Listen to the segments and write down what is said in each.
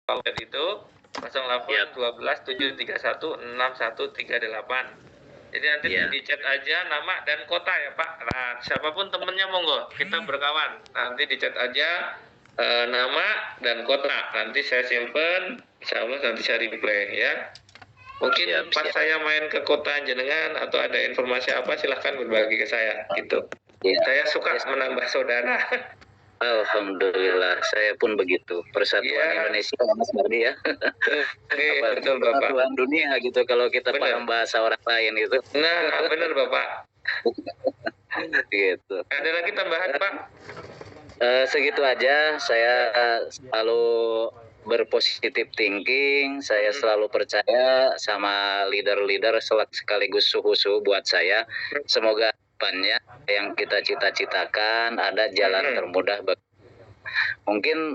Power itu 0812-731-6138. Jadi nanti di chat aja nama dan kota ya Pak. Nah, siapapun temennya monggo kita berkawan. Nanti di chat aja nama dan kota. Nanti saya simpen, insya Allah nanti saya reply ya. Mungkin pas saya main ke kota jenengan atau ada informasi apa silahkan berbagi ke saya gitu. Saya suka menambah saudara. Alhamdulillah, saya pun begitu. Persatuan Indonesia, Mas Mardi ya. Betul Bapak. Persatuan dunia gitu kalau kita paham bahasa orang lain itu. Nah, benar Bapak. Gitu. Ada lagi tambahan Pak? Segitu aja. Saya selalu berpositif thinking. Saya selalu percaya sama leader-leader sekaligus suhu-suhu buat saya. Semoga depannya yang kita cita-citakan ada jalan termudah. Mungkin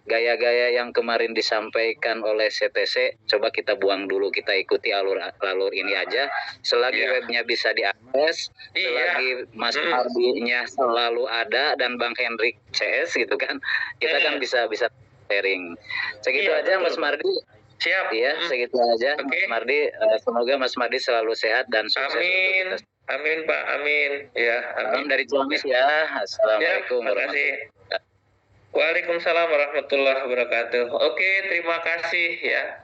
gaya-gaya yang kemarin disampaikan oleh CTC coba kita buang dulu, kita ikuti alur ini aja. Selagi webnya bisa diakses, selagi Mas Ardi-nya selalu ada dan Bang Hendrik CS gitu kan, kita kan bisa sharing. Segitu aja Mas Mardi. Siap. Iya, segitu aja Mas Mardi. Semoga Mas Mardi selalu sehat dan sukses. Amin. Amin Pak, amin. Ya, amin dari Ciamis ya. Assalamualaikum warahmatullahi wabarakatuh. Waalaikumsalam warahmatullahi wabarakatuh. Oke, terima kasih ya.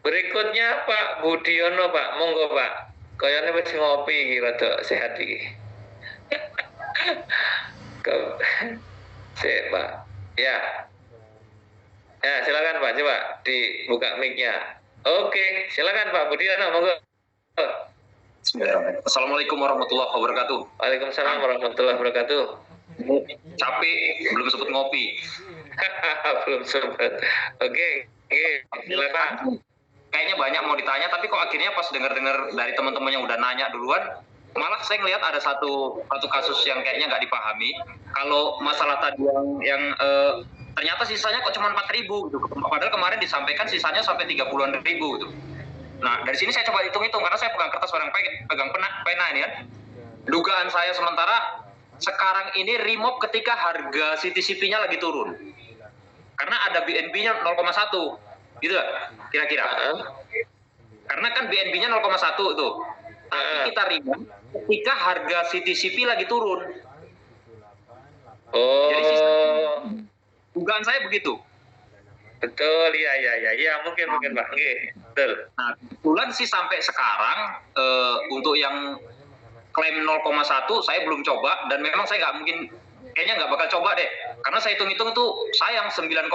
Berikutnya Pak Budiono Pak, monggo Pak. Kayaknya wis ngopi iki rada sehat iki. Sip Pak. Ya. Ya, silakan Pak, coba dibuka mic-nya. Oke, silakan Pak Budiono, monggo. Assalamualaikum warahmatullahi wabarakatuh. Waalaikumsalam warahmatullahi wabarakatuh. Capek, belum sempat ngopi. Belum sempat. Oke, silakan. Kayaknya banyak mau ditanya, tapi kok akhirnya pas dengar-dengar dari teman-teman yang udah nanya duluan, malah saya ngelihat ada satu kasus yang kayaknya nggak dipahami. Kalau masalah tadi yang ternyata sisanya kok cuma 4.000 gitu. Padahal kemarin disampaikan sisanya sampai 30.000 gitu. Nah, dari sini saya coba hitung-hitung karena saya pegang kertas, orang pegang pena ini kan. Dugaan saya sementara sekarang ini remove ketika harga CTCP-nya lagi turun. Karena ada BNB-nya 0,1. Gitu lah, kira-kira. Karena kan BNB-nya 0,1 tuh. Tapi kita remove ketika harga CTCP lagi turun. Jadi dugaan saya begitu. Betul, ya, mungkin Pak. Betul. Nah, kebetulan sih sampai sekarang untuk yang klaim 0,1 saya belum coba dan memang saya nggak mungkin, kayaknya nggak bakal coba deh, karena saya hitung-hitung tuh sayang 9,8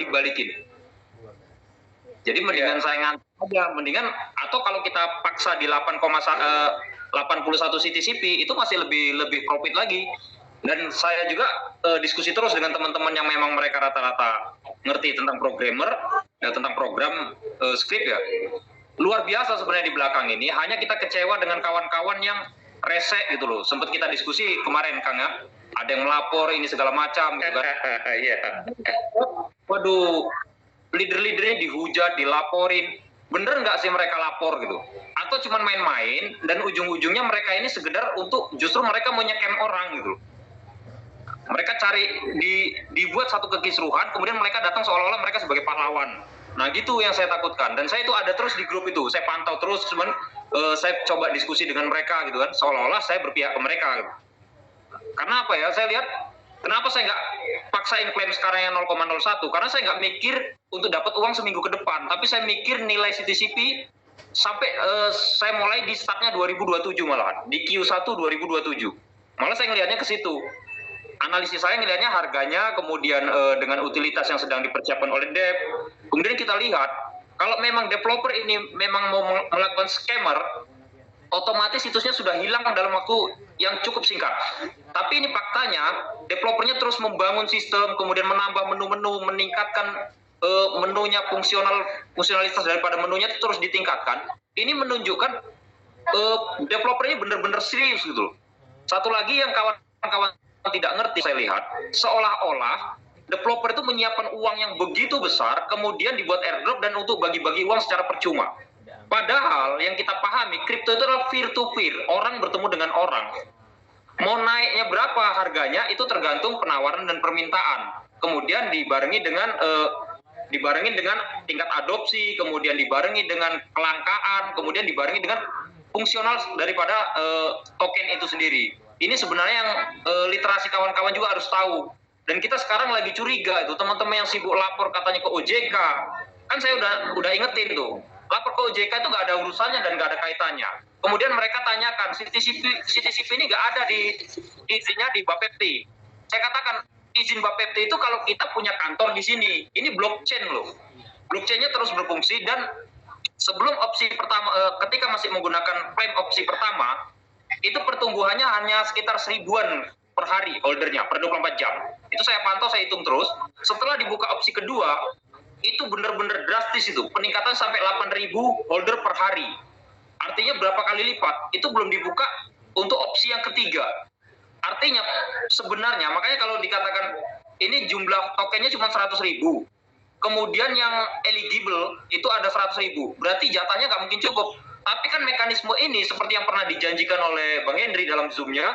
dibalikin. Jadi mendingan saya ngantuk aja, mendingan atau kalau kita paksa di 81 CTCP itu masih lebih profit lagi. Dan saya juga diskusi terus dengan teman-teman yang memang mereka rata-rata ngerti tentang programmer dan tentang program script ya. Luar biasa sebenarnya di belakang ini, hanya kita kecewa dengan kawan-kawan yang rese gitu loh. Sempat kita diskusi kemarin Kang ya, ada yang melapor ini segala macam gitu kan. Waduh, leader-leadernya dihujat, dilaporin. Bener nggak sih mereka lapor gitu? Atau cuma main-main dan ujung-ujungnya mereka ini sekedar untuk justru mereka mau nyekem orang gitu loh. Mereka cari dibuat satu kekisruhan, kemudian mereka datang seolah-olah mereka sebagai pahlawan. Nah gitu yang saya takutkan, dan saya itu ada terus di grup itu, saya pantau terus, cuman saya coba diskusi dengan mereka gitu kan, seolah-olah saya berpihak ke mereka gitu. Karena apa ya, saya lihat kenapa saya nggak paksain klaim sekarang yang 0,01, karena saya nggak mikir untuk dapat uang seminggu ke depan, tapi saya mikir nilai CTCP sampai saya mulai di startnya 2027 malahan, di Q1 2027, malah saya ngelihatnya ke situ. Analisis saya ngelihatnya harganya, kemudian dengan utilitas yang sedang dipersiapkan oleh dev. Kemudian kita lihat, kalau memang developer ini memang mau melakukan scammer, otomatis situsnya sudah hilang dalam waktu yang cukup singkat. Tapi ini faktanya, developernya terus membangun sistem, kemudian menambah menu-menu, meningkatkan menunya, fungsionalitas daripada menunya itu terus ditingkatkan. Ini menunjukkan developernya benar-benar serius gitu loh. Satu lagi yang kawan-kawan tidak ngerti, saya lihat seolah-olah developer itu menyiapkan uang yang begitu besar, kemudian dibuat airdrop dan untuk bagi-bagi uang secara percuma. Padahal yang kita pahami, kripto itu adalah peer to peer, orang bertemu dengan orang. Mau naiknya berapa harganya itu tergantung penawaran dan permintaan. Kemudian dibarengi dengan dibarengin dengan tingkat adopsi, kemudian dibarengi dengan kelangkaan, kemudian dibarengi dengan fungsional daripada token itu sendiri. Ini sebenarnya yang literasi kawan-kawan juga harus tahu. Dan kita sekarang lagi curiga itu teman-teman yang sibuk lapor katanya ke OJK. Kan saya udah ingetin tuh, lapor ke OJK itu nggak ada urusannya dan nggak ada kaitannya. Kemudian mereka tanyakan, CTCP ini nggak ada di izinnya di Bapepti. Saya katakan, izin Bapepti itu kalau kita punya kantor di sini, ini blockchain loh. Blockchainnya terus berfungsi dan sebelum opsi pertama, ketika masih menggunakan klaim opsi pertama, itu pertumbuhannya hanya sekitar 1000-an per hari holdernya per 24 jam. Itu saya pantau, saya hitung terus. Setelah dibuka opsi kedua, itu benar-benar drastis itu, peningkatan sampai 8.000 holder per hari. Artinya berapa kali lipat? Itu belum dibuka untuk opsi yang ketiga. Artinya sebenarnya, makanya kalau dikatakan ini jumlah tokennya cuma 100.000, kemudian yang eligible itu ada 100.000, berarti jatahnya nggak mungkin cukup. Tapi kan mekanisme ini seperti yang pernah dijanjikan oleh Bang Hendri dalam Zoom-nya,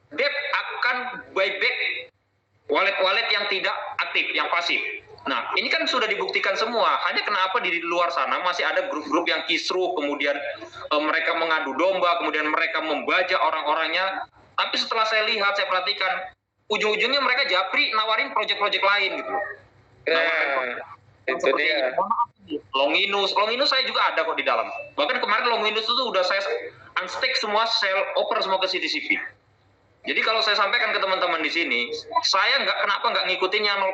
DEP akan buyback wallet-wallet yang tidak aktif, yang pasif. Nah, ini kan sudah dibuktikan semua. Hanya kenapa di luar sana masih ada grup-grup yang kisruh, kemudian mereka mengadu domba, kemudian mereka membajak orang-orangnya. Tapi setelah saya lihat, saya perhatikan, ujung-ujungnya mereka japri nawarin proyek-proyek lain gitu. Itu dia. Longinus saya juga ada kok di dalam. Bahkan kemarin Longinus itu udah saya unstake semua, saya oper semua ke CTCP. Jadi kalau saya sampaikan ke teman-teman di sini, saya kenapa nggak ngikutinnya 0,1?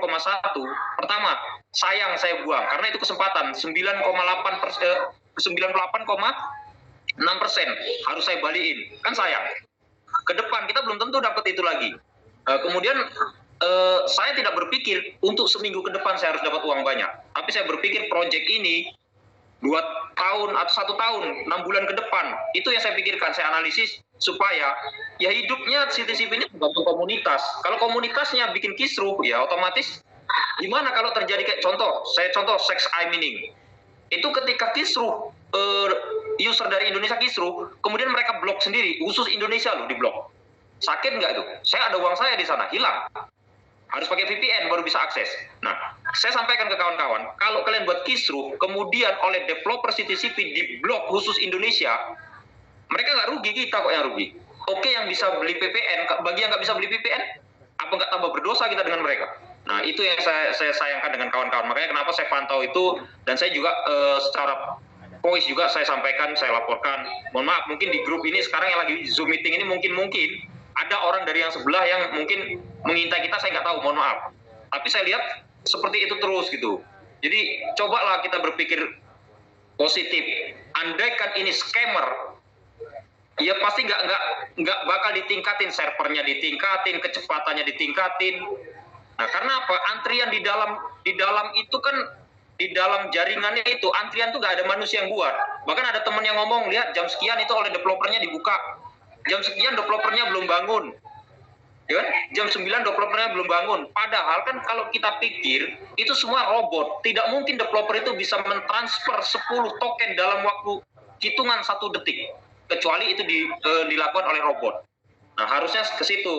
Pertama, sayang saya buang karena itu kesempatan 98,6% harus saya balikin, kan sayang. Ke depan kita belum tentu dapat itu lagi. Kemudian saya tidak berpikir untuk seminggu ke depan saya harus dapat uang banyak, tapi saya berpikir proyek ini 2 tahun atau 1 tahun, 6 bulan ke depan, itu yang saya pikirkan, saya analisis supaya ya hidupnya CTCP ini tergantung komunitas. Kalau komunitasnya bikin kisruh, ya otomatis gimana kalau terjadi kayak contoh sex mining. Itu ketika kisruh, user dari Indonesia kisruh, kemudian mereka blok sendiri, khusus Indonesia loh di blok. Sakit nggak itu? Saya ada uang saya di sana, hilang. Harus pakai VPN baru bisa akses. Nah, saya sampaikan ke kawan-kawan, kalau kalian buat kisruh, kemudian oleh developer CTCP di blok khusus Indonesia, mereka nggak rugi, kita kok yang rugi. Oke, yang bisa beli VPN, bagi yang nggak bisa beli VPN, apa nggak tambah berdosa kita dengan mereka? Nah, itu yang saya sayangkan dengan kawan-kawan. Makanya kenapa saya pantau itu, dan saya juga secara voice juga saya sampaikan, saya laporkan. Mohon maaf, mungkin di grup ini sekarang yang lagi Zoom meeting ini mungkin ada orang dari yang sebelah yang mungkin mengintai kita, saya nggak tahu, mohon maaf. Tapi saya lihat seperti itu terus gitu. Jadi cobalah kita berpikir positif. Andaikan ini scammer, ya pasti nggak bakal ditingkatin, servernya ditingkatin, kecepatannya ditingkatin. Nah, karena apa? Antrian di dalam itu kan, di dalam jaringannya itu antrian tuh nggak ada manusia yang buat. Bahkan ada teman yang ngomong, lihat jam sekian itu oleh developernya dibuka, jam sekian developernya belum bangun, ya kan? Jam 9 developernya belum bangun. Padahal kan kalau kita pikir itu semua robot, tidak mungkin developer itu bisa mentransfer 10 token dalam waktu hitungan 1 detik, kecuali itu dilakukan oleh robot. Nah, harusnya ke situ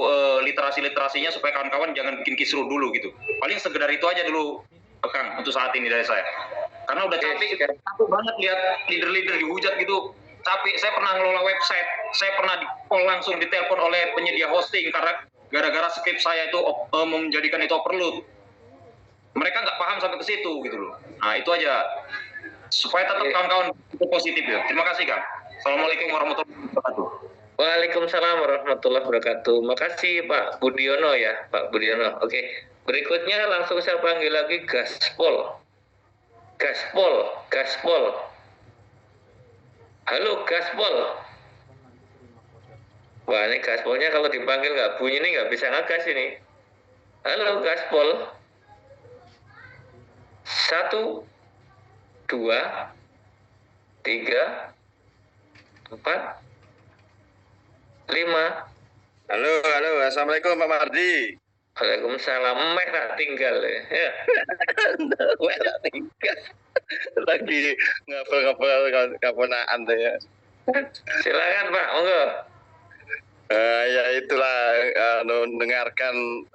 literasinya supaya kawan-kawan jangan bikin kisruh dulu gitu. Paling sekedar itu aja dulu, Kang, untuk saat ini dari saya. Karena udah capek banget lihat leader-leader dihujat gitu. Capek. Saya pernah ngelola website, saya pernah di-call langsung, ditelepon oleh penyedia hosting karena gara-gara script saya itu menjadikan itu overload. Mereka nggak paham sampai ke situ gitu loh. Nah, itu aja. Supaya tetap kawan-kawan itu positif ya. Terima kasih, Kang. Assalamualaikum warahmatullahi wabarakatuh. Waalaikumsalam warahmatullahi wabarakatuh. Makasih Pak Budiono ya, Pak Budiono. Oke, berikutnya langsung saya panggil lagi Gaspol. Halo Gaspol. Wah, ini Gaspolnya kalau dipanggil nggak bunyi ini nggak bisa ngegas ini. Halo Gaspol. 1, 2, 3, 4, 5. Halo, assalamualaikum Pak Mardi. Waalaikumsalam. Meh tak tinggal ya. Meh tak tinggal. Lagi ngobrol keponaan tuh ya. Silakan Pak, monggo. Ya itulah dengarkan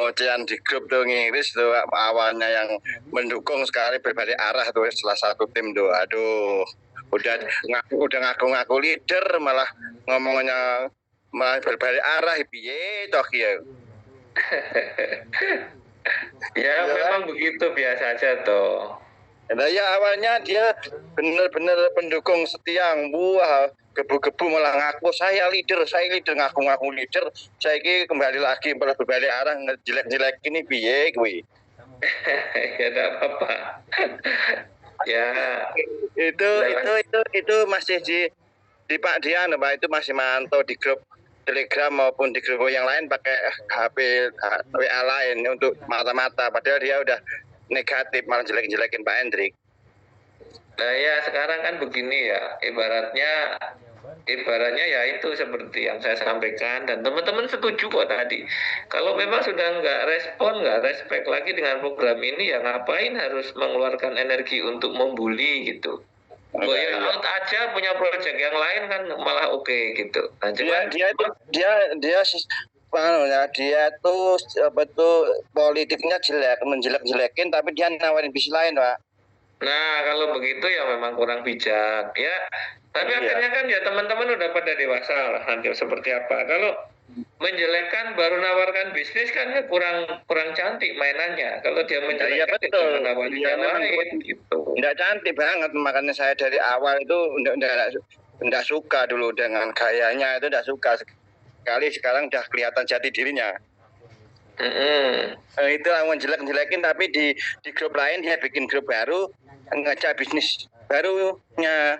ocehan di grup tuh ngiris tuh awalnya yang mendukung sekali berbalik arah tuh salah satu tim tuh. Aduh, udah ngaku-ngaku leader malah ngomongnya malah berbalik arah piye toh ya. Ya memang begitu biasa aja toh. Nah ya awalnya dia benar-benar pendukung setia, wah gebu-gebu malah ngaku saya leader ngaku-ngaku leader, saya ini kembali lagi malah berbalik arah jelek-jelek ini piye kuwi. Ya tidak apa-apa. Ya itu masih di Pak Dian Pak, itu masih mantau di grup Telegram maupun di grup yang lain pakai HP WA lain untuk mata-mata, padahal dia udah negatif malah jelek-jelekin Pak Hendrik. Nah ya sekarang kan begini ya, ibaratnya ya itu seperti yang saya sampaikan dan teman-teman setuju kok tadi. Kalau memang sudah nggak respect lagi dengan program ini, ya ngapain harus mengeluarkan energi untuk membuli gitu. Ya out aja, punya proyek yang lain kan malah oke gitu. Nah, dia tuh apa tuh politiknya menjelek-jelekin, tapi dia nawarin bisnis lain Pak. Nah kalau begitu ya memang kurang bijak ya. Tapi akhirnya kan ya teman-teman udah pada dewasa lah nanti seperti apa. Kalau menjelekkan baru nawarkan bisnis kan ya kurang cantik mainannya. Kalau dia menjelekkan itu menawarkan yang lain gitu. Nggak cantik banget, makanya saya dari awal itu nggak suka dulu dengan gayanya, itu nggak suka sekali. Sekarang udah kelihatan jati dirinya. Itu yang jelek-jelekin, tapi di grup lain dia bikin grup baru, ngajak bisnis barunya.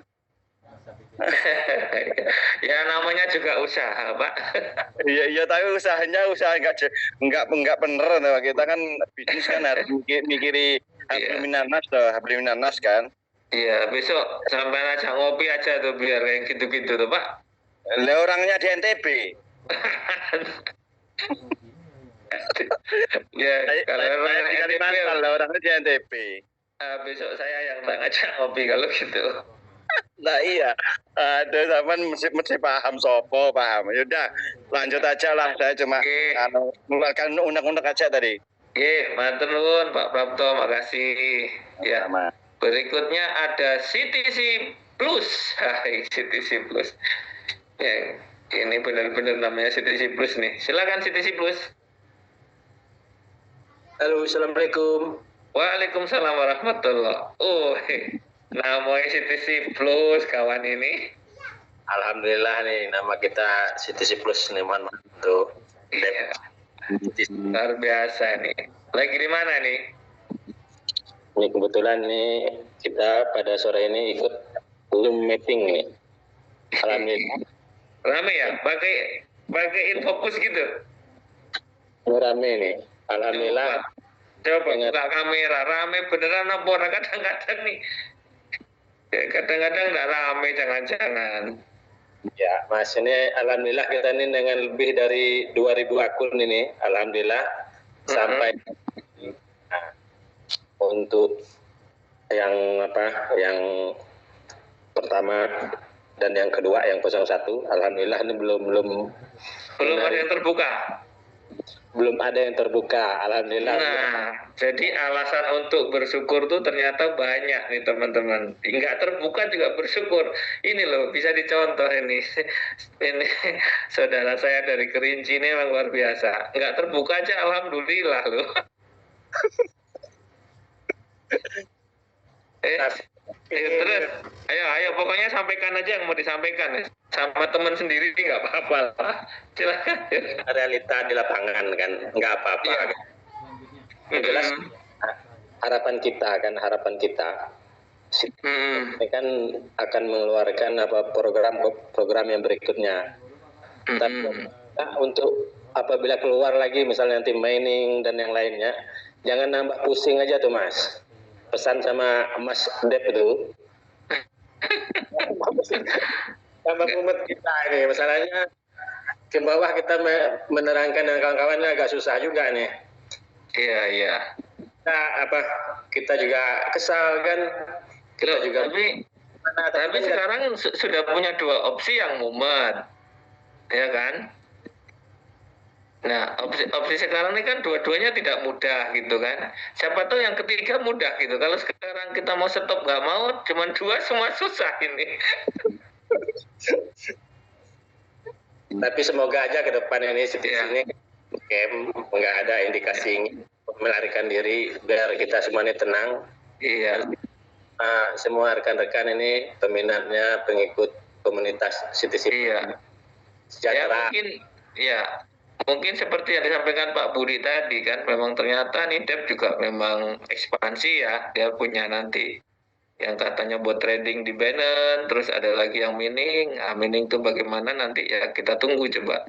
Ya namanya juga usaha Pak. Iya tapi usaha nggak bener. Kita kan bisnis kan harus mikiri hablum minannas kan. Iya besok sampai aja ngopi aja tuh biar yang gitu-gitu tuh Pak. Lah orangnya di NTB. Ya kalau orang di Kalimantan lah, orangnya di NTB. Besok saya yang ngajak ngopi kalau gitu. Nah iya, ada zaman mesti paham sopo paham. Yaudah lanjut aja lah, saya cuma mengeluarkan undang-undang aja tadi. Matur nuwun Pak Prapto, makasih. Ya. Berikutnya ada CTC Plus. CTC Plus. Ya, ini benar-benar namanya CTC Plus nih. Silakan CTC Plus. Halo, assalamualaikum. Waalaikumsalam warahmatullahi. Namanya CTC Plus kawan ini. Alhamdulillah nih nama kita CTC Plus nih, mohon maaf untuk luar biasa nih. Lagi di mana nih? Ini kebetulan nih kita pada sore ini ikut Zoom meeting nih. Alhamdulillah. Rame ya? Pakai infocus gitu. Rame nih. Alhamdulillah. Coba buka kamera, rame beneran apa? Kadang-kadang nih. Kadang-kadang nggak rame, jangan-jangan. Ya, Mas, ini alhamdulillah kita ini dengan lebih dari 2.000 akun ini, alhamdulillah sampai untuk yang pertama dan yang kedua yang 01, alhamdulillah ini belum ada yang terbuka. Belum ada yang terbuka, alhamdulillah. Nah, jadi alasan untuk bersyukur tuh ternyata banyak nih teman-teman. Nggak terbuka juga bersyukur. Ini loh bisa dicontoh ini. Ini saudara saya dari Kerinci ini memang luar biasa. Nggak terbuka aja alhamdulillah loh. Terus, ayo pokoknya sampaikan aja yang mau disampaikan sama teman sendiri nggak apa-apa lah. Silakan. Realita di lapangan kan nggak apa-apa. Ya. Jelas harapan kita ini kan akan mengeluarkan program yang berikutnya. Tapi untuk apabila keluar lagi misalnya nanti mining dan yang lainnya, jangan nambah pusing aja tuh Mas. Pesan sama Mas Dep itu. Sama umat kita ini, masalahnya ke bawah kita menerangkan dengan kawan-kawannya agak susah juga nih. Iya. Kita juga kesal kan. Tapi sekarang sudah punya dua opsi yang mumet, ya kan? Nah, opsi sekarang ini kan dua-duanya tidak mudah gitu kan. Siapa tahu yang ketiga mudah gitu. Kalau sekarang kita mau stop nggak mau, cuman dua semua susah ini. Tapi semoga aja ke depan ini seperti ini nggak ada indikasi melarikan diri, biar kita semua ini tenang. Iya. Semua rekan-rekan ini peminatnya, pengikut komunitas CTC. Iya. Sejahtera. Mungkin seperti yang disampaikan Pak Budi tadi kan, memang ternyata NIDEP juga memang ekspansi ya, dia punya nanti yang katanya buat trading di Binance, terus ada lagi yang mining. Mining itu bagaimana nanti ya kita tunggu coba.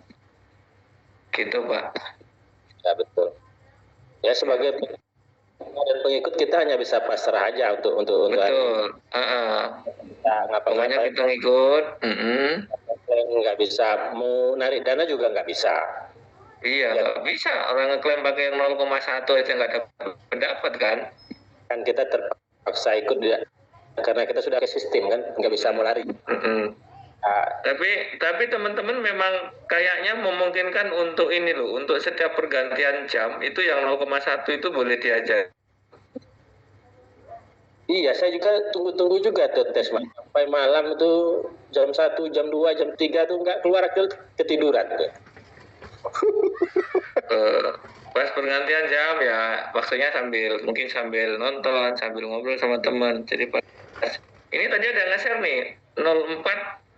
Gitu Pak. Ya betul. Ya sebagai pengikut kita hanya bisa pasrah aja untuk betul. Pokoknya kita ngikut. Nggak bisa mau narik dana juga nggak bisa. Iya, nggak bisa. Orang ngeklaim pakai 0,1 aja nggak dapat kan? Kan kita terpaksa ikut dia karena kita sudah ke sistem kan, nggak bisa mau lari. Tapi teman-teman memang kayaknya memungkinkan untuk ini loh, untuk setiap pergantian jam itu yang 0,1 itu boleh diajar. Iya, saya juga tunggu juga tuh tes sampai malam itu jam 1, jam 2, jam 3 tuh nggak keluar, ketiduran tuh. Pas pergantian jam ya maksudnya mungkin sambil nonton, sambil ngobrol sama teman. Jadi pas ini tadi ada nge-share nih 04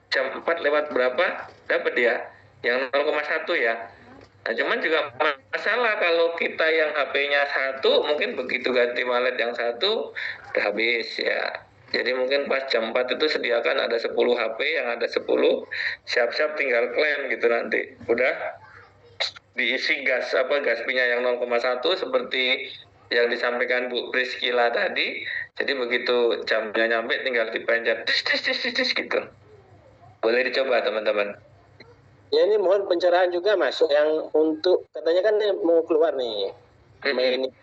jam 4 lewat berapa dapat ya yang 0,1 ya. Nah cuman juga masalah kalau kita yang HP-nya 1 mungkin begitu ganti wallet yang 1 udah habis ya. Jadi mungkin pas jam 4 itu sediakan ada 10 HP yang ada 10, siap-siap tinggal klaim gitu nanti. Udah diisi gas punya yang 0,1 seperti yang disampaikan Bu Priskila tadi. Jadi begitu jamnya nyampe tinggal dipencet gitu. Boleh dicoba teman-teman. Ya ini mohon pencerahan juga masuk yang untuk katanya kan mau keluar nih mining.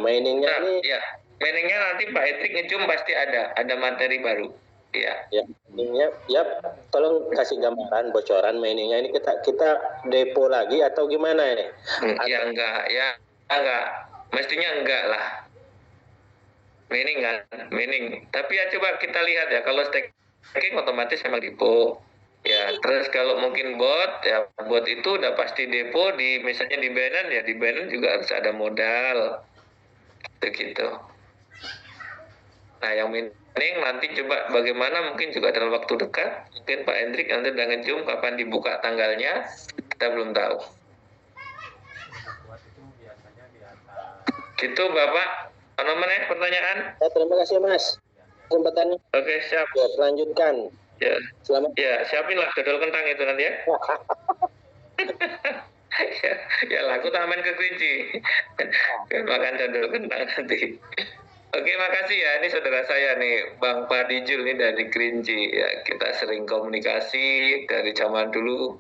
Miningnya ini. Ya, miningnya nanti Pak Hendrik ngejum pasti ada materi baru. Iya. Ya, miningnya ya tolong kasih gambaran bocoran miningnya ini kita depo lagi atau gimana ini? Ya enggak. Mestinya enggak lah. Mining. Tapi ya coba kita lihat ya, kalau staking otomatis memang depo. Ya, terus kalau mungkin bot itu udah pasti depo misalnya di Binance ya, di Binance juga harus ada modal. Begitu. Nah, yang mining nanti coba bagaimana mungkin juga dalam waktu dekat, mungkin Pak Hendrik nanti udah ngejum kapan dibuka tanggalnya, kita belum tahu. Gitu Bapak. Apa namanya pertanyaan? Terima kasih Mas kesempatannya. Oke, siap. Ya, lanjutkan. Ya. Selamat. Ya, siapin lah dodol kentang itu nanti ya. Ya lah, aku taman ke Kerinci. Makan dodol kentang nanti. Oke, makasih ya. Ini saudara saya nih, Bang Padijul nih dari Kerinci. Ya, kita sering komunikasi dari zaman dulu.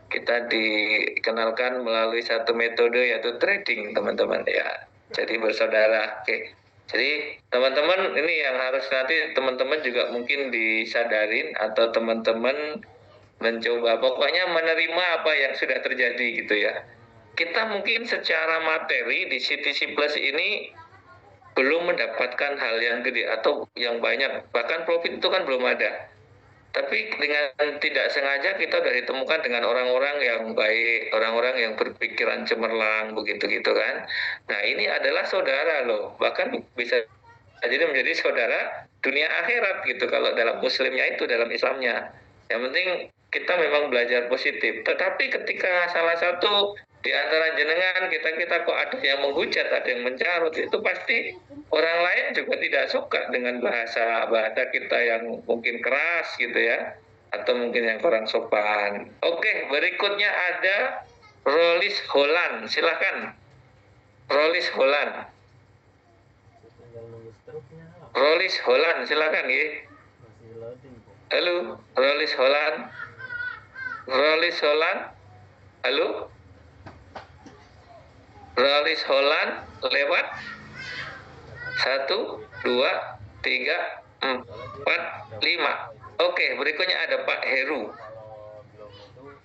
Kita dikenalkan melalui satu metode yaitu trading, teman-teman ya. Jadi bersaudara. Oke. Jadi teman-teman ini yang harus nanti teman-teman juga mungkin disadarin atau teman-teman mencoba pokoknya menerima apa yang sudah terjadi gitu ya. Kita mungkin secara materi di CTC Plus ini belum mendapatkan hal yang gede atau yang banyak, bahkan profit itu kan belum ada. Tapi dengan tidak sengaja kita sudah ditemukan dengan orang-orang yang baik, orang-orang yang berpikiran cemerlang, begitu-gitu kan. Nah ini adalah saudara loh, bahkan bisa jadi menjadi saudara dunia akhirat gitu kalau dalam muslimnya itu, dalam Islamnya. Yang penting kita memang belajar positif. Tetapi ketika salah satu di antara jenengan kita kok ada yang menghujat, ada yang mencarut, itu pasti orang lain juga tidak suka dengan bahasa kita yang mungkin keras gitu ya, atau mungkin yang kurang sopan. Oke, berikutnya ada Rolis Holland, silakan. Rolis Holland. Rolis Holland, silakan ya. Halo, Rolis Holland. Rolis Holland. Halo. Rolis Holland lewat 1, 2, 3, 4, 5. Oke, berikutnya ada Pak Heru.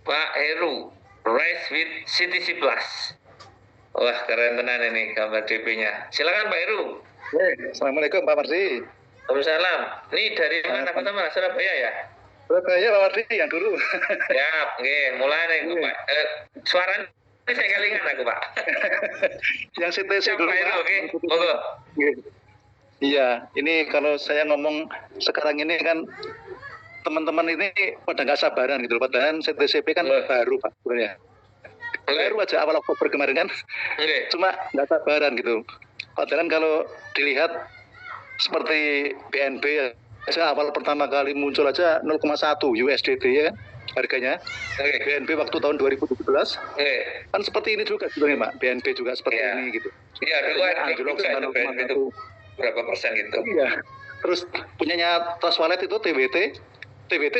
Pak Heru, Rise with CTC Plus. Wah, keren tenan ini gambar DP-nya. Silakan Pak Heru. Assalamualaikum Pak Mardi. Waalaikumsalam. Ini dari mana teman-teman? Surabaya ya? Surabaya Pak Mardi yang dulu. Siap, oke, mulai nih Pak. Suaranya saya kelingan aku Pak. Yang CTC Siap dulu Pak Heru, Pak. oke. Monggo. Iya, ini kalau saya ngomong sekarang ini kan teman-teman ini pada nggak sabaran gitu loh. Padahal CTCP kan baru Pak sebenarnya. Baru aja awal Oktober kemarin kan. Cuma nggak sabaran gitu. Padahal kalau dilihat seperti BNB aja awal pertama kali muncul aja 0,1 USDT ya kan harganya. BNB waktu tahun 2017 kan seperti ini juga sebenarnya Pak. BNB juga seperti ini gitu. Iya, dulu anjlok juga itu berapa persen gitu. Iya. Terus punyanya Trust Wallet itu TWT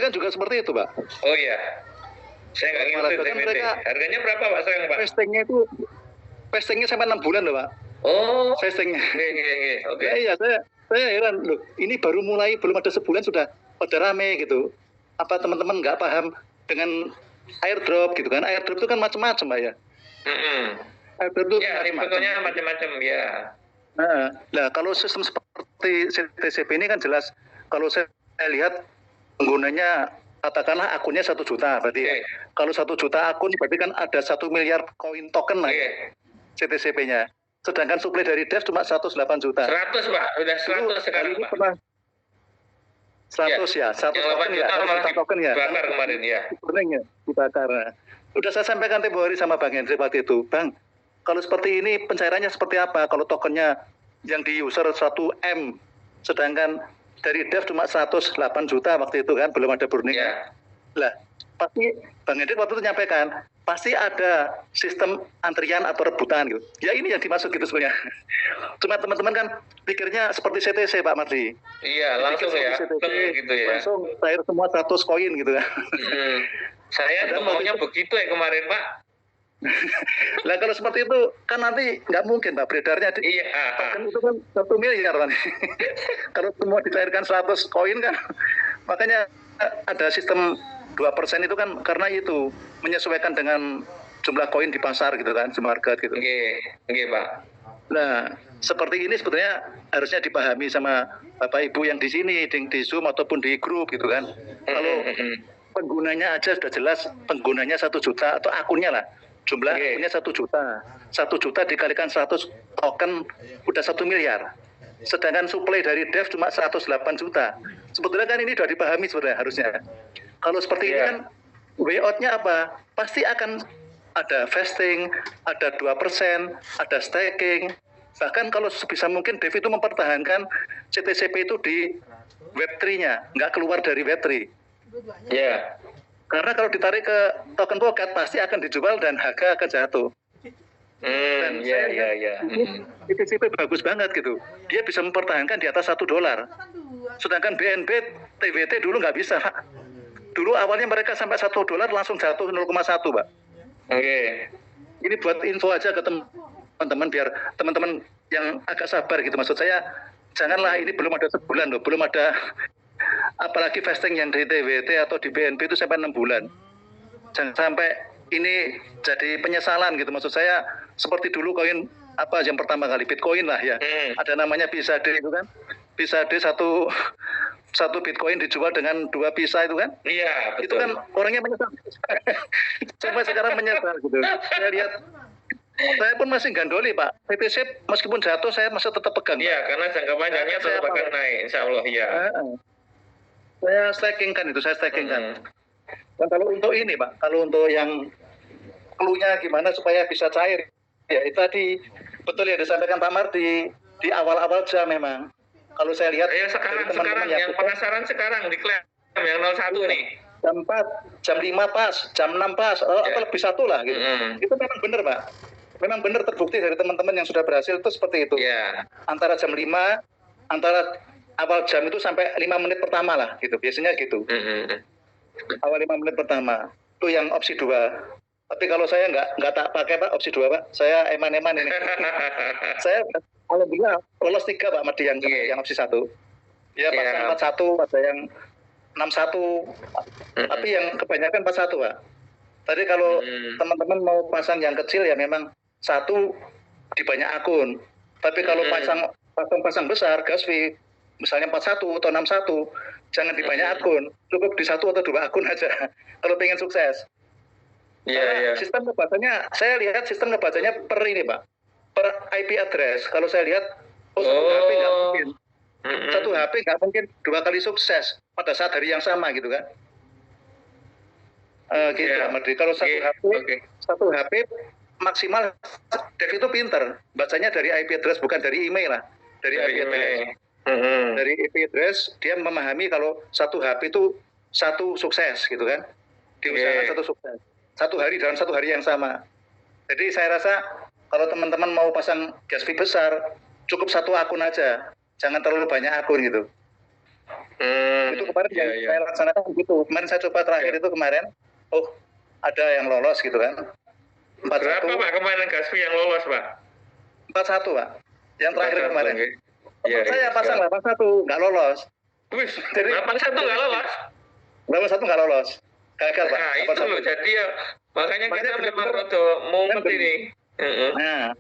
kan juga seperti itu Pak. Oh iya. Saya nggak ngerti TWT. Harganya berapa Pak sekarang Pak? Vestingnya sampai 6 bulan loh Pak. Oh. Vestingnya. Oke. Iya, saya heran loh. Ini baru mulai belum ada sebulan sudah pada rame gitu. Apa teman-teman nggak paham dengan airdrop gitu kan? Airdrop itu kan macam-macam Pak ya. Airdrop itu ya, sebetulnya macam-macam ya. Nah, kalau sistem seperti CTCP ini kan jelas kalau saya lihat penggunanya katakanlah akunnya 1 juta berarti kalau 1 juta akun berarti kan ada 1 miliar koin token lah CTCP-nya. Sedangkan suplai dari Dev cuma 108 juta. 100 Pak, udah 100 sekarang Pak. Pernah 100 ya, 100 token ya, 1 token ya. Dibakar kemarin ya. Sebenarnya dibakar. Udah saya sampaikan tempo hari sama Bang Hendri waktu itu, Bang. Kalau seperti ini pencairannya seperti apa? Kalau tokennya yang di user 1M, sedangkan dari Dev cuma 108 juta waktu itu kan, belum ada burning. Lah, pasti Bang Hendrik waktu itu nyampaikan, pasti ada sistem antrian atau rebutan gitu. Ya ini yang dimaksud gitu sebenarnya. Cuma teman-teman kan pikirnya seperti CTC Pak Mardi. Iya, langsung ya. Gitu ya. Langsung cair semua 100 koin gitu kan. Saya tuh maunya begitu ya kemarin Pak. Lah kalau seperti itu kan nanti nggak mungkin Pak beredarnya. Iya. Kan itu kan 1 miliar kan. Kalau semua dicairkan 100 koin kan, makanya ada sistem 2% itu kan karena itu menyesuaikan dengan jumlah koin di pasar gitu kan, di market gitu. Oke, Pak. Nah, seperti ini sebetulnya harusnya dipahami sama Bapak Ibu yang di sini, di Zoom ataupun di grup gitu kan. Kalau penggunanya aja sudah jelas, penggunanya 1 juta atau akunnya lah. Jumlah akunnya 1 juta. 1 juta dikalikan 100 token udah 1 miliar. Sedangkan suplai dari Dev cuma 108 juta. Sebetulnya kan ini sudah dipahami sebenarnya harusnya. Kalau seperti ini kan way out-nya apa? Pasti akan ada vesting, ada 2%, ada staking. Bahkan kalau sebisa mungkin Dev itu mempertahankan CTCP itu di Web3-nya, nggak keluar dari Web3. Iya. Karena kalau ditarik ke token Polkadot pasti akan dijual dan harga akan jatuh. Dan CTCP bagus banget gitu. Dia bisa mempertahankan di atas $1. Sedangkan BNB, TWT dulu nggak bisa, Pak. Dulu awalnya mereka sampai $1 langsung jatuh 0,1, Pak. Ini buat info aja ke teman-teman biar teman-teman yang agak sabar gitu. Maksud saya janganlah ini belum ada sebulan loh, belum ada apalagi vesting yang di TWT atau di BNB itu sampai 6 bulan. Jangan sampai ini jadi penyesalan gitu. Maksud saya seperti dulu koin apa yang pertama kali Bitcoin lah ya. Ada namanya Pisade itu kan. Pisade satu Bitcoin dijual dengan 2 pisa itu kan. Iya, betul. Itu kan orangnya menyesal. Sampai sekarang menyesal gitu. Saya lihat saya pun masih gandoli Pak. PTC meskipun jatuh saya masih tetap pegang. Iya, karena jangka panjangnya tetap akan naik, insya Allah ya. Saya stakingkan. Dan kalau untuk ini Pak, kalau untuk yang clue-nya gimana supaya bisa cair, ya itu tadi betul ya disampaikan Pak Mardi di awal-awal jam memang. Kalau saya lihat sekarang yang penasaran sekarang diklaim yang 01 nih. Jam 4, jam 5 pas, jam 6 pas, atau lebih 1 lah gitu. Itu memang benar Pak. Memang benar terbukti dari teman-teman yang sudah berhasil itu seperti itu. Antara jam 5, antara awal jam itu sampai 5 menit pertama lah gitu. Biasanya gitu. Awal 5 menit pertama. Itu yang opsi 2. Tapi kalau saya nggak tak pakai Pak opsi 2 Pak. Saya eman-eman ini. Saya alhamdulillah lolos 3 Pak Mardi yang opsi 1. Ya pasang 41, ada yang 61. Tapi yang kebanyakan 41 Pak. Tadi kalau teman-teman mau pasang yang kecil ya memang satu di banyak akun. Tapi kalau pasang besar gas fee misalnya 41 atau 61, jangan di banyak akun, cukup di 1 atau 2 akun aja kalau pengen sukses. Iya. Sistem ngebacanya, saya lihat sistem ngebacanya per ini Pak, per IP address. Kalau saya lihat, satu HP nggak mungkin, satu HP nggak mungkin 2 kali sukses pada saat hari yang sama gitu kan. Gitu Madri. Kalau satu HP maksimal, Dev itu pinter, bacanya dari IP address bukan dari email lah, dari IP address. Dari IP address dia memahami kalau satu HP itu satu sukses gitu kan, diusahakan satu sukses, satu hari dalam satu hari yang sama. Jadi saya rasa kalau teman-teman mau pasang gas fee besar, cukup satu akun aja, jangan terlalu banyak akun gitu. Itu kemarin saya laksanakan gitu. Kemarin saya coba terakhir itu kemarin, ada yang lolos gitu kan. 41. Berapa Pak kemarin gas fee yang lolos Pak? 41 Pak, yang terakhir kemarin. Saya pasang 81 nggak lolos. Wih, 81 nggak lolos? 81 nggak lolos. Gagal Pak. Nah itu loh, jadi ya makanya kita memang rada mumet ini. Nah,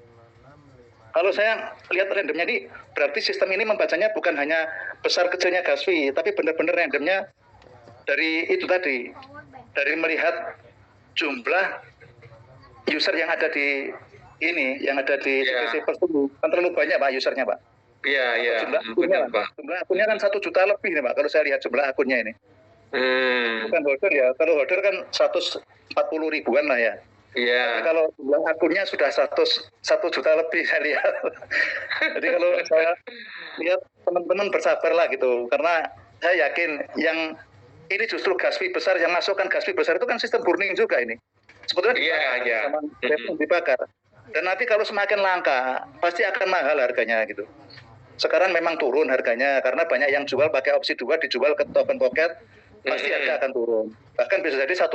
kalau saya lihat randomnya ini, berarti sistem ini membacanya bukan hanya besar kecilnya gas fee, tapi benar-benar randomnya dari itu tadi, dari melihat jumlah user yang ada di ini, yang ada di CPC tersebut. Kan terlalu banyak Pak usernya Pak. Iya. Jumlah akunnya kan 1 juta lebih nih Pak, kalau saya lihat jumlah akunnya ini. Bukan holder ya, kalau holder kan 140 ribuan lah ya. Iya. Tapi kalau jumlah akunnya sudah 1 juta lebih saya lihat. Jadi kalau saya lihat teman-teman bersabar lah gitu, karena saya yakin yang ini justru gas fee besar, yang masukkan gas fee besar itu kan sistem burning juga ini. Sebetulnya dibakar. Dan nanti kalau semakin langka, pasti akan mahal harganya gitu. Sekarang memang turun harganya karena banyak yang jual pakai opsi 2, dijual ke token pocket, pasti harga akan turun. Bahkan bisa jadi $1,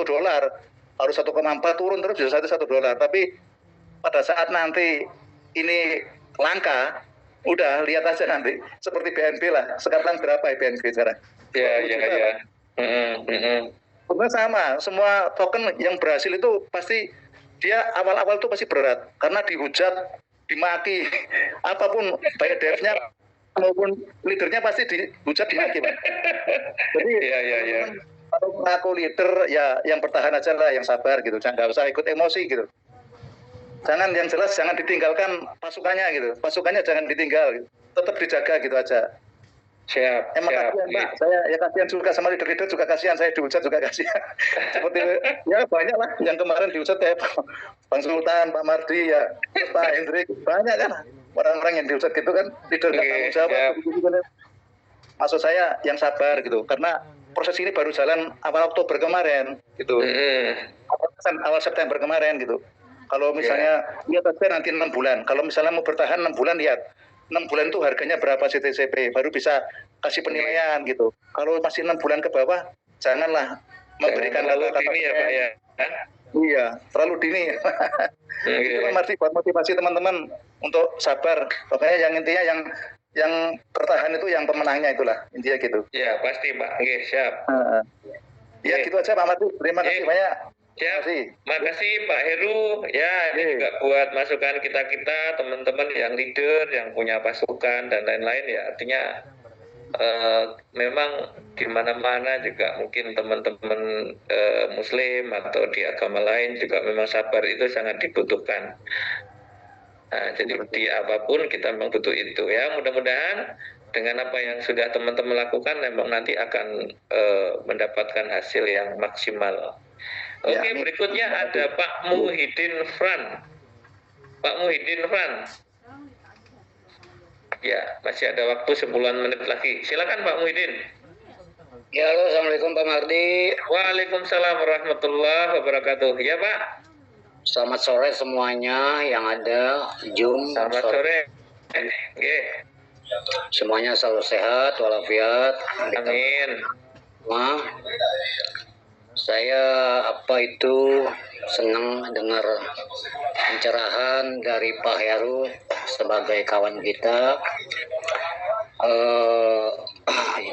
harus 1,4 turun terus bisa jadi $1. Tapi pada saat nanti ini langka, udah lihat aja nanti. Seperti BNB lah. Sekarang berapa ya BNB sekarang? Iya. Sebenarnya sama, semua token yang berhasil itu pasti dia awal-awal itu pasti berat karena dihujat, dimaki, apapun baik devnya maupun leadernya pasti dihujat, dimaki Pak. Jadi kalau ngaku leader ya yang bertahan aja lah, yang sabar gitu, jangan usah ikut emosi gitu. Jangan, yang jelas jangan ditinggalkan pasukannya gitu, pasukannya jangan ditinggal gitu. Tetap dijaga gitu aja. Siap. Kasihan Pak, saya ya kasihan juga sama leader-leader juga kasihan, saya dihujat juga kasihan. Seperti ya banyak lah yang kemarin dihujat kayak Bang Sultan, Pak Mardi ya, Pak Hendrik, banyak kan orang-orang yang dihujat gitu kan, leader tanggung jawab. Maksud saya yang sabar gitu, karena proses ini baru jalan awal Oktober kemarin gitu, awal September kemarin gitu. Kalau misalnya lihat aja nanti 6 bulan, kalau misalnya mau bertahan 6 bulan, lihat 6 bulan itu harganya berapa CTCP, baru bisa kasih penilaian gitu. Kalau masih 6 bulan ke bawah, janganlah memberikan kata-kata ya Pak ya. Iya, terlalu dini. Itu masih buat motivasi teman-teman untuk sabar. Pokoknya yang intinya yang bertahan itu yang pemenangnya itulah, intinya gitu. Ya pasti Pak. Oke, siap. Ya gitu aja Pak Mardi. Terima kasih banyak. Siap. Makasih Pak Heru. Ya, ini juga buat masukan kita teman-teman yang leader, yang punya pasukan dan lain-lain ya. Artinya memang di mana-mana juga mungkin teman-teman Muslim atau di agama lain juga memang sabar itu sangat dibutuhkan. Nah, jadi di apapun kita memang butuh itu ya. Mudah-mudahan dengan apa yang sudah teman-teman lakukan memang nanti akan mendapatkan hasil yang maksimal. Oke, berikutnya ada Pak Muhyiddin Fran. Pak Muhyiddin Fran. Ya, masih ada waktu 10 menit lagi. Silakan Pak Muhyiddin. Ya, halo, Assalamualaikum Pak Mardi. Waalaikumsalam warahmatullahi wabarakatuh. Ya Pak. Selamat sore semuanya yang ada. Selamat sore. Semuanya selalu sehat, walafiat. Amin. Saya senang dengar pencerahan dari Pak Heru sebagai kawan kita.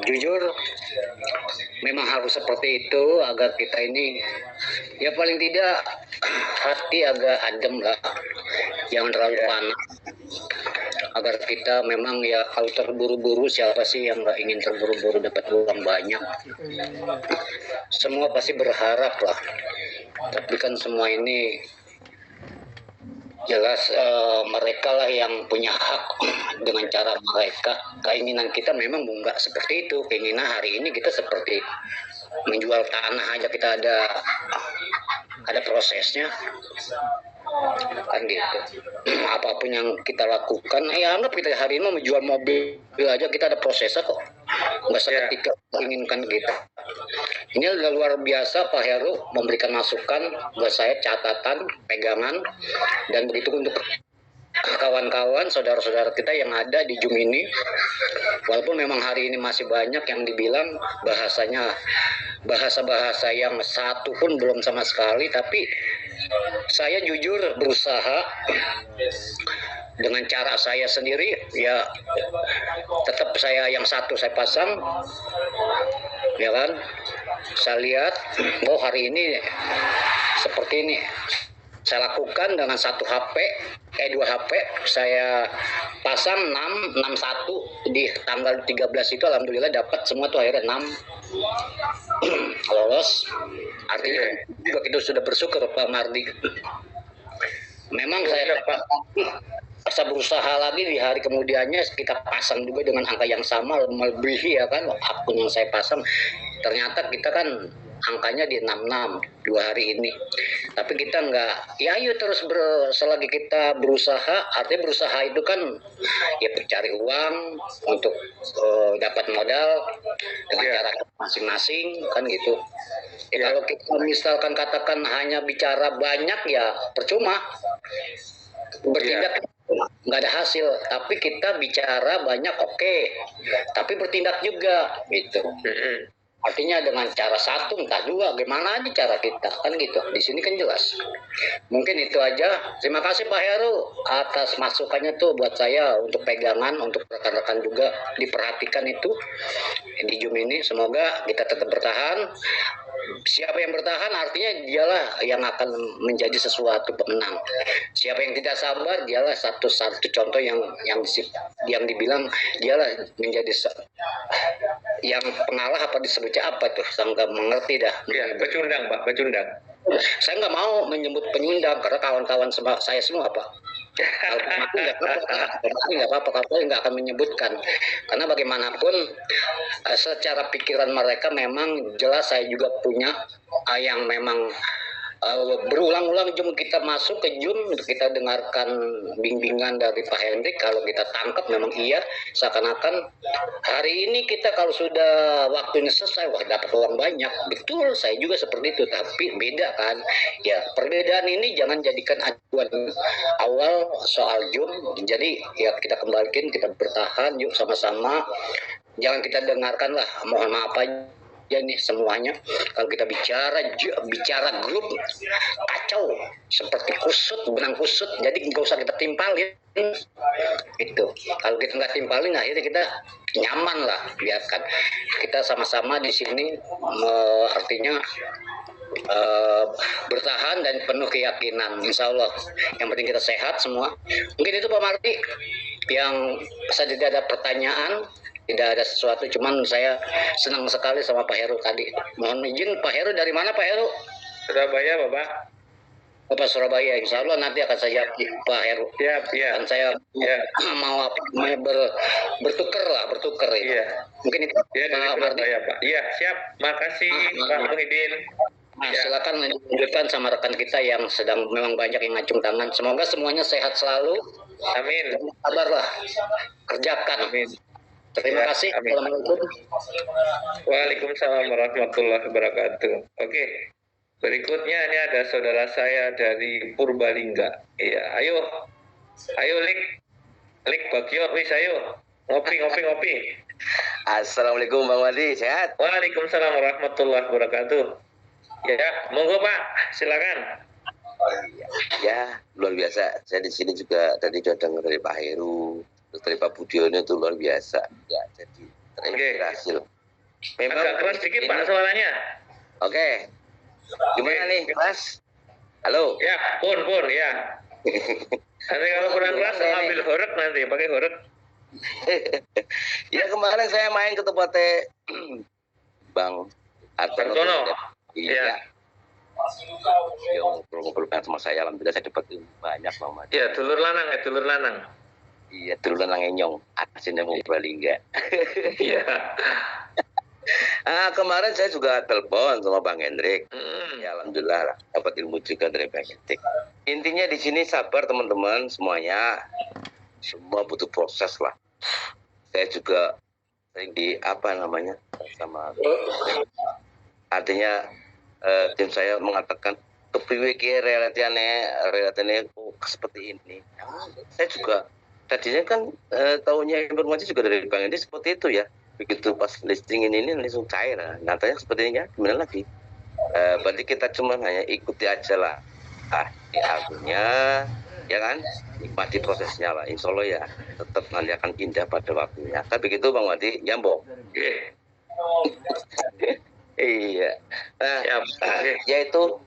Jujur memang harus seperti itu agar kita ini Ya paling tidak hati agak adem lah, jangan terlalu panas. Agar kita memang ya kalau terburu-buru, siapa sih yang nggak ingin terburu-buru dapat uang banyak? Semua pasti berharap lah. Tapi kan semua ini jelas mereka lah yang punya hak dengan cara mereka. Keinginan kita memang nggak seperti itu. Keinginan hari ini kita seperti menjual tanah aja, kita ada prosesnya kan gitu. Apapun yang kita lakukan, ya anggap kita hari ini mau menjual mobil aja, kita ada prosesnya kok, nggak seketika menginginkan kita. Ini luar biasa Pak Heru memberikan masukan buat saya, catatan, pegangan, dan begitu untuk kawan-kawan, saudara-saudara kita yang ada di Zoom ini. Walaupun memang hari ini masih banyak yang dibilang bahasanya bahasa-bahasa yang satu pun belum sama sekali, tapi saya jujur berusaha dengan cara saya sendiri, ya tetap saya yang satu saya pasang, ya kan. Saya lihat, oh hari ini seperti ini. Saya lakukan dengan dua HP, saya pasang 61 di tanggal 13 itu, alhamdulillah dapat semua tuh, akhirnya 6 lolos. Artinya juga kita sudah bersyukur Pak Mardi. Memang saya berusaha lagi di hari kemudiannya kita pasang juga dengan angka yang sama, melebihi ya kan akun yang saya pasang. Ternyata kita kan angkanya di 66 2 hari ini. Tapi kita enggak, ya ayo terus selagi kita berusaha, artinya berusaha itu kan ya mencari uang untuk dapat modal dengan cara masing-masing kan gitu. Kalau kita misalkan katakan hanya bicara banyak ya percuma, bertindak nggak ada hasil. Tapi kita bicara banyak oke, tapi bertindak juga gitu. Artinya dengan cara satu entah dua, gimana aja cara kita kan gitu. Di sini kan jelas. Mungkin itu aja. Terima kasih Pak Heru atas masukannya tuh buat saya untuk pegangan, untuk rekan-rekan juga diperhatikan itu di Zoom ini. Semoga kita tetap bertahan. Siapa yang bertahan artinya dialah yang akan menjadi sesuatu pemenang. Siapa yang tidak sabar dialah satu contoh yang dibilang dialah menjadi yang pengalah, apa disebutnya apa tuh, saya nggak mengerti dah. Ya, pecundang Pak, pecundang. Saya nggak mau menyebut penyundang karena kawan-kawan saya semua Pak. Kalau aku nggak apa-apa, kalau saya nggak akan menyebutkan, karena bagaimanapun secara pikiran mereka memang jelas saya juga punya yang memang berulang-ulang Zoom kita masuk ke Zoom untuk kita dengarkan bimbingan dari Pak Hendrik. Kalau kita tangkap memang iya, seakan-akan hari ini kita kalau sudah waktunya selesai, wah dapat uang banyak. Betul, saya juga seperti itu, tapi beda kan. Ya perbedaan ini jangan jadikan acuan awal soal Zoom. Jadi ya kita kembalikan, kita bertahan yuk sama-sama. Jangan kita dengarkan lah, mohon maaf aja nih semuanya. Kalau kita bicara grup kacau seperti benang kusut, jadi nggak usah kita timpalin itu. Kalau kita nggak timpalin, akhirnya kita nyaman lah, biarkan kita sama-sama di sini, artinya bertahan dan penuh keyakinan, insya Allah. Yang penting kita sehat semua. Mungkin itu Pak Marti yang saya tidak ada pertanyaan, tidak ada sesuatu, cuman saya senang sekali sama Pak Heru tadi. Mohon izin Pak Heru, dari mana Pak Heru? Surabaya Bapak. Bapak Surabaya, insya Allah nanti akan saya Pak Heru. Siap. Dan saya mau bertukar itu. Iya. Mungkin itu Dari Surabaya Pak. Iya, siap. Makasih Pak Muhyiddin. Nah, silakan lanjutkan sama rekan kita yang sedang memang banyak yang ngacung tangan. Semoga semuanya sehat selalu. Amin. Sabarlah, kerjakan. Amin. Terima kasih. Amin. Assalamualaikum. Waalaikumsalam warahmatullahi wabarakatuh. Oke. Berikutnya ini ada saudara saya dari Purbalingga. Iya, ayo Lik Bagio, wis ayo. Ngopi. Assalamualaikum Bang Wadi, sehat? Waalaikumsalam warahmatullahi wabarakatuh. Ya, monggo Pak, silakan. Ya, luar biasa. Saya di sini juga tadi sudah dengar dari Pak Heru, terus dari Pak Budiono itu luar biasa. Ya, jadi terinspirasi. Agak keras sedikit Pak suaranya. Oke. Gimana nih, Mas? Halo. Ya, pun ya. Nanti kalau kurang keras ambil horek nanti, pakai horek. Ya kemarin saya main ke tempatnya Bang Artono. Iya. Yang ngobrol sama saya, alhamdulillah saya dapat banyak Bang Madi. Iya, dulur lanang. Iya, dulur lanang nyong. Asinnya mau balik enggak? Iya. Kemarin saya juga telepon sama Bang Hendrik. Ya alhamdulillah dapat ilmu juga dari Bang Hendrik. Intinya di sini sabar teman-teman semuanya. Semua butuh proses lah. Saya juga sering sama artinya tim saya mengatakan kepriwe ki realitane seperti ini. Saya juga tadinya kan tahunya informasi juga dari Bang Hendrik seperti itu ya. Begitu pas listing ini langsung cair. Nyatanya sepertinya gimana lagi? Berarti kita cuma hanya ikuti aja lah. Akunya, ya kan? Nikmati prosesnya lah. Insya Allah ya tetap nanti akan indah pada waktunya. Tapi begitu Bang Wadi, nyambung. Iya. Yaitu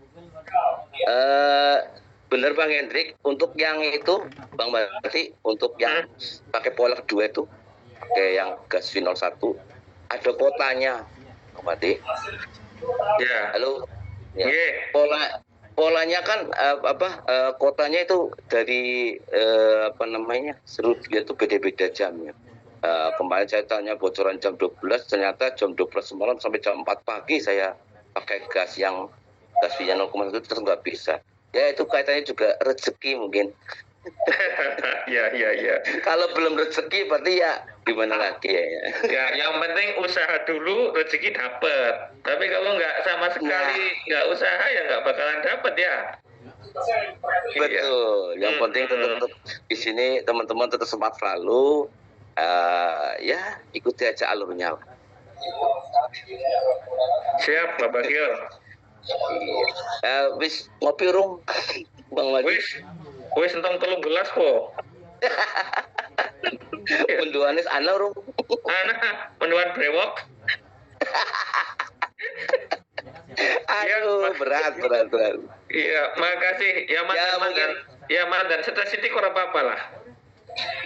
benar Bang Hendrik, untuk yang itu Bang Wadi, untuk yang pakai pola kedua itu, pakai yang gas V01 ada kotanya Bang Mati. Ya. Halo. Ya. Polanya kan kotanya itu dari seluruh dia itu beda-beda jamnya. Kemarin saya tanya bocoran jam 12, ternyata jam 12 malam sampai jam 4 pagi saya pakai gas V0,1 terus nggak bisa. Ya itu kaitannya juga rezeki mungkin. Ya. Kalau belum rezeki berarti ya gimana lagi ya? Ya, yang penting usaha dulu, rezeki dapat. Tapi kalau nggak sama sekali nggak usaha ya nggak bakalan dapat ya. Betul. Yang penting tetap di sini teman-teman tetap semangat selalu. Ya ikuti aja alurnya. Siap, Pak Bagio. Wis ngopi rung, Bang Wadi. Wis entong 3 gelas kok. Menduanis ana rung. Menduan brewok. Aduh, berat. Iya, makasih. Ya, dan stres sithik ora apa-apa lah.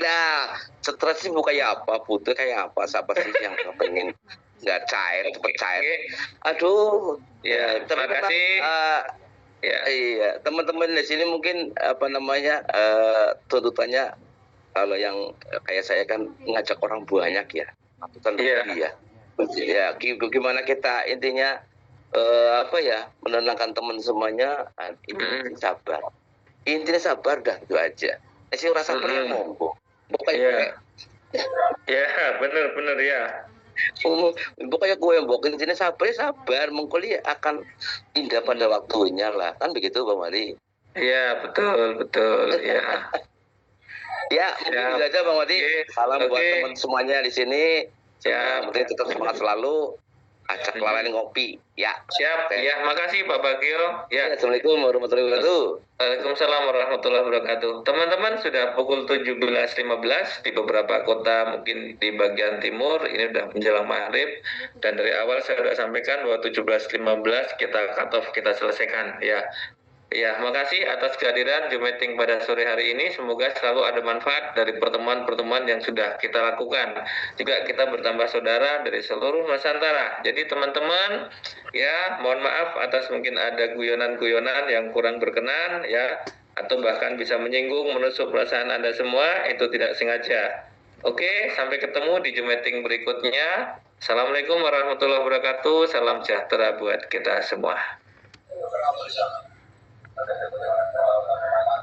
Nah, stres sih bukan kayak apa, butuh kayak apa, siapa sih yang pengen nggak cair, cepet cair. Aduh, ya, terima kasih. Iya, teman-teman di sini mungkin tuntutannya kalau yang kayak saya kan ngajak orang banyak ya, ya. Ya, gimana kita intinya menenangkan teman semuanya, sabar. Intinya sabar dah itu aja. Sih rasa monggo. Iya. Ya, bener ya. Pokoknya gue yang bokin sini sabar mengkuli akan indah pada waktunya lah, kan begitu Bang Wadi. Iya, betul ya. Ya, mungkin aja Bang Wadi. Salam buat teman semuanya di sini. Ya, penting tetap semangat selalu. Ajak lawan ngopi. Ya. Siap. Ya, makasih Pak Bagio. Ya. Assalamualaikum warahmatullahi wabarakatuh. Waalaikumsalam warahmatullahi wabarakatuh. Teman-teman, sudah pukul 17.15 di beberapa kota mungkin di bagian timur ini sudah menjelang maghrib, dan dari awal saya sudah sampaikan bahwa 17.15 kita cut off, kita selesaikan ya. Ya, makasih atas kehadiran Zoom meeting pada sore hari ini. Semoga selalu ada manfaat dari pertemuan-pertemuan yang sudah kita lakukan. Juga kita bertambah saudara dari seluruh Nusantara. Jadi teman-teman, ya mohon maaf atas mungkin ada guyonan-guyonan yang kurang berkenan ya, atau bahkan bisa menyinggung, menusuk perasaan Anda semua, itu tidak sengaja. Oke, sampai ketemu di Zoom meeting berikutnya. Assalamualaikum warahmatullahi wabarakatuh. Salam sejahtera buat kita semua.